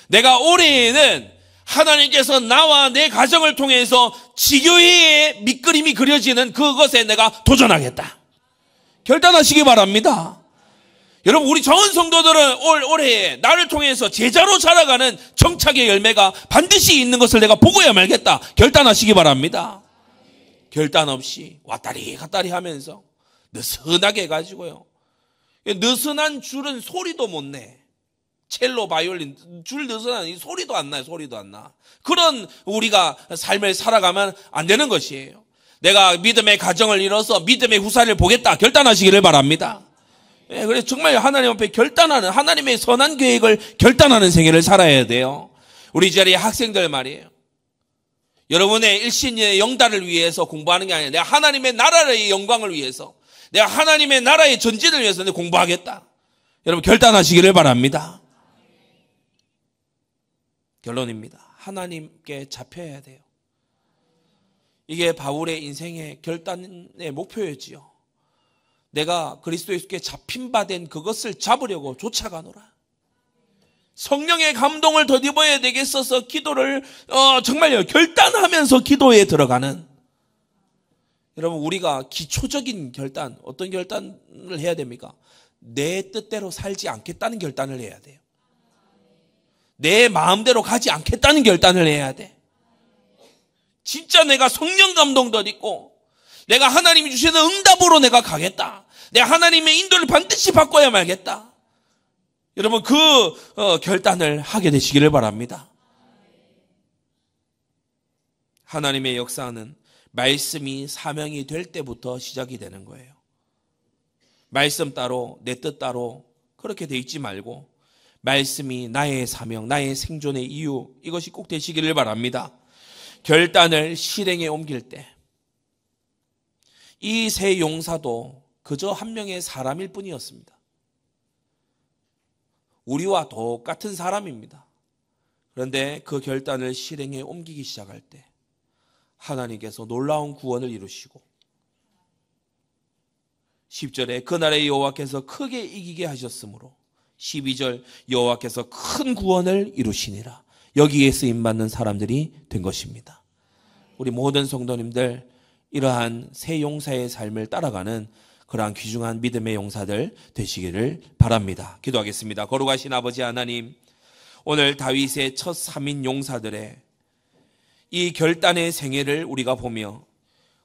내가 올해에는 하나님께서 나와 내 가정을 통해서 지교회의 밑그림이 그려지는 그것에 내가 도전하겠다. 결단하시기 바랍니다. 여러분, 우리 정은 성도들은 올해 나를 통해서 제자로 자라가는 정착의 열매가 반드시 있는 것을 내가 보고야 말겠다. 결단하시기 바랍니다. 결단 없이 왔다리 갔다리 하면서 느슨하게 해가지고요. 느슨한 줄은 소리도 못 내. 첼로, 바이올린, 줄 느슨한 소리도 안 나요. 소리도 안 나. 그런 우리가 삶을 살아가면 안 되는 것이에요. 내가 믿음의 가정을 이뤄서 믿음의 후사를 보겠다. 결단하시기를 바랍니다. 예, 그래서 정말 하나님 앞에 결단하는, 하나님의 선한 계획을 결단하는 생애를 살아야 돼요. 우리 자리에 학생들 말이에요. 여러분의 일신의 영달을 위해서 공부하는 게 아니라 내가 하나님의 나라의 영광을 위해서, 내가 하나님의 나라의 전진을 위해서 내가 공부하겠다. 여러분 결단하시기를 바랍니다. 결론입니다. 하나님께 잡혀야 돼요. 이게 바울의 인생의 결단의 목표였지요. 내가 그리스도 예수께 잡힌 바 된 그것을 잡으려고 쫓아가노라. 성령의 감동을 덧입어야 되겠어서 기도를 정말요 결단하면서 기도에 들어가는, 여러분 우리가 기초적인 결단, 어떤 결단을 해야 됩니까? 내 뜻대로 살지 않겠다는 결단을 해야 돼요. 내 마음대로 가지 않겠다는 결단을 해야 돼. 진짜 내가 성령 감동 덧입고 내가 하나님이 주시는 응답으로 내가 가겠다. 내가 하나님의 인도를 반드시 바꿔야 말겠다. 여러분 그 결단을 하게 되시기를 바랍니다. 하나님의 역사는 말씀이 사명이 될 때부터 시작이 되는 거예요. 말씀 따로 내 뜻 따로 그렇게 돼 있지 말고 말씀이 나의 사명, 나의 생존의 이유, 이것이 꼭 되시기를 바랍니다. 결단을 실행에 옮길 때 이 세 용사도 그저 한 명의 사람일 뿐이었습니다. 우리와 똑같은 사람입니다. 그런데 그 결단을 실행에 옮기기 시작할 때 하나님께서 놀라운 구원을 이루시고 10절에 그날의 여호와께서 크게 이기게 하셨으므로 12절 여호와께서 큰 구원을 이루시니라. 여기에 쓰임받는 사람들이 된 것입니다. 우리 모든 성도님들 이러한 새 용사의 삶을 따라가는 그러한 귀중한 믿음의 용사들 되시기를 바랍니다. 기도하겠습니다. 거룩하신 아버지 하나님, 오늘 다윗의 첫 3인 용사들의 이 결단의 생애를 우리가 보며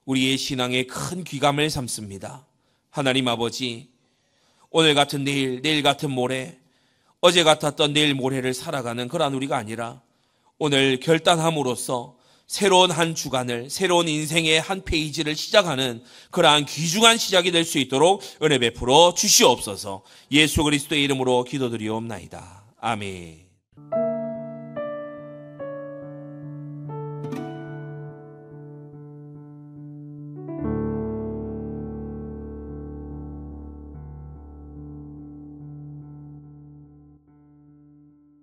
우리의 신앙에 큰 귀감을 삼습니다. 하나님 아버지, 오늘 같은 내일, 내일 같은 모레, 어제 같았던 내일 모레를 살아가는 그러한 우리가 아니라 오늘 결단함으로써 새로운 한 주간을, 새로운 인생의 한 페이지를 시작하는 그러한 귀중한 시작이 될 수 있도록 은혜 베풀어 주시옵소서. 예수 그리스도의 이름으로 기도드리옵나이다. 아멘.